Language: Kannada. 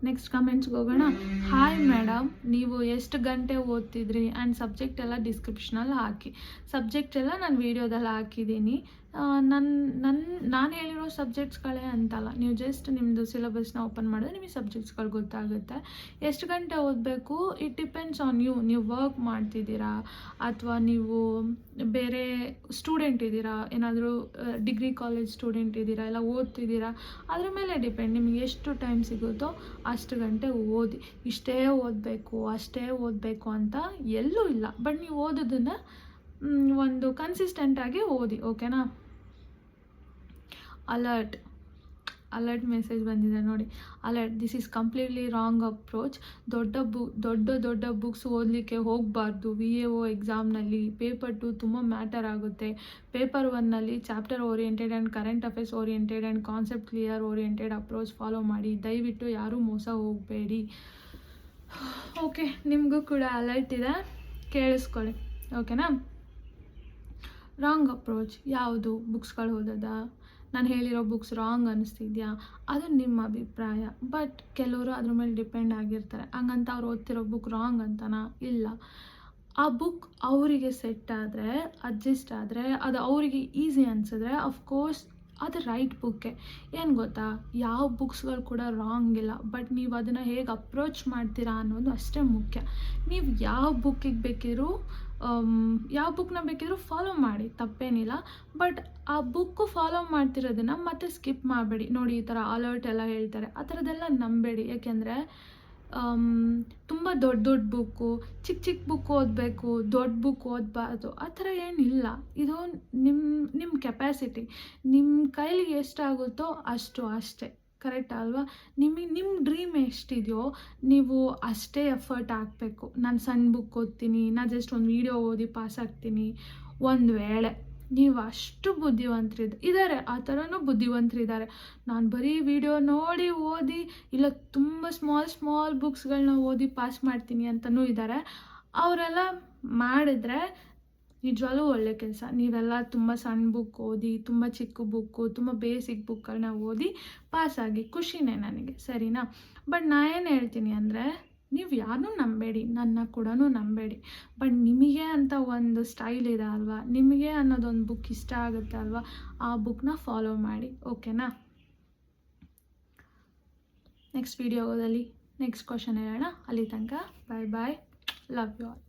ನೆಕ್ಸ್ಟ್ ಕಮೆಂಟ್ಸ್ಗೆ ಹೋಗೋಣ. ಹಾಯ್ ಮೇಡಮ್, ನೀವು ಎಷ್ಟು ಗಂಟೆ ಓದ್ತಿದ್ರಿ ಆ್ಯಂಡ್ ಸಬ್ಜೆಕ್ಟ್ ಎಲ್ಲ ಡಿಸ್ಕ್ರಿಪ್ಷನಲ್ಲಿ ಹಾಕಿ. ಸಬ್ಜೆಕ್ಟ್ ಎಲ್ಲ ನಾನು ವೀಡಿಯೋದಲ್ಲಿ ಹಾಕಿದ್ದೀನಿ. ನಾನು ಹೇಳಿರೋ ಸಬ್ಜೆಕ್ಟ್ಸ್ಗಳೇ ಅಂತಲ್ಲ, ನೀವು ಜಸ್ಟ್ ನಿಮ್ಮದು ಸಿಲೆಬಸ್ನ ಓಪನ್ ಮಾಡಿದ್ರೆ ನಿಮಗೆ ಸಬ್ಜೆಕ್ಟ್ಸ್ಗಳು ಗೊತ್ತಾಗುತ್ತೆ. ಎಷ್ಟು ಗಂಟೆ ಓದಬೇಕು ಇಟ್ ಡಿಪೆಂಡ್ಸ್ ಆನ್ ಯು. ನೀವು ವರ್ಕ್ ಮಾಡ್ತಿದ್ದೀರಾ ಅಥವಾ ನೀವು ಬೇರೆ ಸ್ಟೂಡೆಂಟ್ ಇದ್ದೀರಾ, ಏನಾದರೂ ಡಿಗ್ರಿ ಕಾಲೇಜ್ ಸ್ಟೂಡೆಂಟ್ ಇದ್ದೀರಾ, ಎಲ್ಲ ಓದ್ತಿದ್ದೀರಾ, ಅದ್ರ ಮೇಲೆ ಡಿಪೆಂಡ್. ನಿಮಗೆ ಎಷ್ಟು ಟೈಮ್ ಸಿಗುತ್ತೋ ಅಷ್ಟು ಗಂಟೆ ಓದಿ. ಇಷ್ಟೇ ಓದಬೇಕು ಅಷ್ಟೇ ಓದಬೇಕು ಅಂತ ಎಲ್ಲೂ ಇಲ್ಲ. ಬಟ್ ನೀವು ಓದೋದನ್ನು ಒಂದು ಕನ್ಸಿಸ್ಟೆಂಟಾಗಿ ಓದಿ, ಓಕೆನಾ. ಅಲರ್ಟ್ ಮೆಸೇಜ್ ಬಂದಿದೆ ನೋಡಿ. Alert, this is completely wrong approach. ದೊಡ್ಡ ಬುಕ್ಸ್ ಓದಲಿಕ್ಕೆ ಹೋಗಬಾರ್ದು. VAO ಎಕ್ಸಾಮ್ನಲ್ಲಿ ಪೇಪರ್ 2 ತುಂಬ ಮ್ಯಾಟರ್ ಆಗುತ್ತೆ. ಪೇಪರ್ 1ನಲ್ಲಿ chapter oriented and current affairs oriented and concept clear oriented approach follow ಮಾಡಿ. ದಯವಿಟ್ಟು ಯಾರೂ ಮೋಸ ಹೋಗಬೇಡಿ. ಓಕೆ, ನಿಮಗೂ ಕೂಡ ಅಲರ್ಟ್ ಇದೆ, ಕೇಳಿಸ್ಕೊಳ್ಳಿ, ಓಕೆನಾ. ರಾಂಗ್ ಅಪ್ರೋಚ್ ಯಾವುದು? ಬುಕ್ಸ್ಗಳು ಓದೋದಾ? ನಾನು ಹೇಳಿರೋ ಬುಕ್ಸ್ ರಾಂಗ್ ಅನ್ನಿಸ್ತಿದ್ಯಾ? ಅದು ನಿಮ್ಮ ಅಭಿಪ್ರಾಯ. ಬಟ್ ಕೆಲವರು ಅದ್ರ ಮೇಲೆ ಡಿಪೆಂಡ್ ಆಗಿರ್ತಾರೆ. ಹಂಗಂತ ಅವ್ರು ಓದ್ತಿರೋ ಬುಕ್ ರಾಂಗ್ ಅಂತನಾ? ಇಲ್ಲ. ಆ ಬುಕ್ ಅವರಿಗೆ ಸೆಟ್ ಆದರೆ, ಅಡ್ಜಸ್ಟ್ ಆದರೆ, ಅದು ಅವರಿಗೆ ಈಸಿ ಅನಿಸಿದ್ರೆ ಅಫ್ಕೋರ್ಸ್ ಅದು ರೈಟ್ ಬುಕ್ಕೆ. ಏನು ಗೊತ್ತಾ, ಯಾವ ಬುಕ್ಸ್ಗಳು ಕೂಡ ರಾಂಗ್ ಇಲ್ಲ. ಬಟ್ ನೀವು ಅದನ್ನು ಹೇಗೆ ಅಪ್ರೋಚ್ ಮಾಡ್ತೀರಾ ಅನ್ನೋದು ಅಷ್ಟೇ ಮುಖ್ಯ. ನೀವು ಯಾವ ಬುಕ್ನ ಬೇಕಿದ್ರೂ ಫಾಲೋ ಮಾಡಿ, ತಪ್ಪೇನಿಲ್ಲ. ಬಟ್ ಆ ಬುಕ್ಕು ಫಾಲೋ ಮಾಡ್ತಿರೋದನ್ನು ಮತ್ತೆ ಸ್ಕಿಪ್ ಮಾಡಬೇಡಿ. ನೋಡಿ, ಈ ಥರ ಅಲರ್ಟ್ ಎಲ್ಲ ಹೇಳ್ತಾರೆ, ಆ ಥರದ್ದೆಲ್ಲ ನಂಬೇಡಿ. ಯಾಕೆಂದರೆ ತುಂಬ ದೊಡ್ಡ ಬುಕ್ಕು, ಚಿಕ್ಕ ಬುಕ್ ಓದಬೇಕು, ದೊಡ್ಡ ಬುಕ್ ಓದಬಾರ್ದು, ಆ ಥರ ಏನಿಲ್ಲ. ಇದು ನಿಮ್ಮ ಕೆಪ್ಯಾಸಿಟಿ, ನಿಮ್ಮ ಕೈಲಿ ಎಷ್ಟಾಗುತ್ತೋ ಅಷ್ಟೇ, ಕರೆಕ್ಟ್ ಅಲ್ವಾ. ನಿಮ್ಮ ಡ್ರೀಮ್ ಎಷ್ಟಿದೆಯೋ ನೀವು ಅಷ್ಟೇ ಎಫರ್ಟ್ ಹಾಕಬೇಕು. ನಾನು ಸಣ್ಣ ಬುಕ್ ಓದ್ತೀನಿ, ನಾನು ಜಸ್ಟ್ ಒಂದು ವೀಡಿಯೋ ಓದಿ ಪಾಸ್ ಆಗ್ತೀನಿ. ಒಂದು ವೇಳೆ ನೀವು ಅಷ್ಟು ಇದ್ದಾರೆ, ಆ ಥರನೂ ಬುದ್ಧಿವಂತರಿದ್ದಾರೆ. ನಾನು ಬರೀ ವಿಡಿಯೋ ನೋಡಿ ಓದಿ, ಇಲ್ಲ ತುಂಬ ಸ್ಮಾಲ್ ಬುಕ್ಸ್ಗಳನ್ನ ಓದಿ ಪಾಸ್ ಮಾಡ್ತೀನಿ ಅಂತಲೂ ಇದ್ದಾರೆ. ಅವರೆಲ್ಲ ಮಾಡಿದ್ರೆ ನಿಜವಾಗ್ಲೂ ಒಳ್ಳೆ ಕೆಲಸ. ನೀವೆಲ್ಲ ತುಂಬ ಸಣ್ಣ ಬುಕ್ ಓದಿ, ತುಂಬ ಚಿಕ್ಕ ಬುಕ್ಕು, ತುಂಬ ಬೇಸಿಕ್ ಬುಕ್ಗಳನ್ನ ಓದಿ ಪಾಸಾಗಿ, ಖುಷಿನೇ ನನಗೆ, ಸರಿನಾ. ಬಟ್ ನಾನು ಏನು ಹೇಳ್ತೀನಿ ಅಂದರೆ, ನೀವು ಯಾರನ್ನೂ ನಂಬೇಡಿ, ನನ್ನ ಕೂಡ ನಂಬೇಡಿ. ಬಟ್ ನಿಮಗೆ ಅಂತ ಒಂದು ಸ್ಟೈಲ್ ಇದೆ ಅಲ್ವಾ, ನಿಮಗೆ ಅನ್ನೋದೊಂದು ಬುಕ್ ಇಷ್ಟ ಆಗುತ್ತೆ ಅಲ್ವಾ, ಆ ಬುಕ್ನ ಫಾಲೋ ಮಾಡಿ, ಓಕೆನಾ. ನೆಕ್ಸ್ಟ್ ವಿಡಿಯೋದಲ್ಲಿ ನೆಕ್ಸ್ಟ್ ಕ್ವಶನ್ ಹೇಳೋಣ. ಅಲ್ಲಿ ತನಕ ಬಾಯ್, ಲವ್ ಯು ಆಲ್.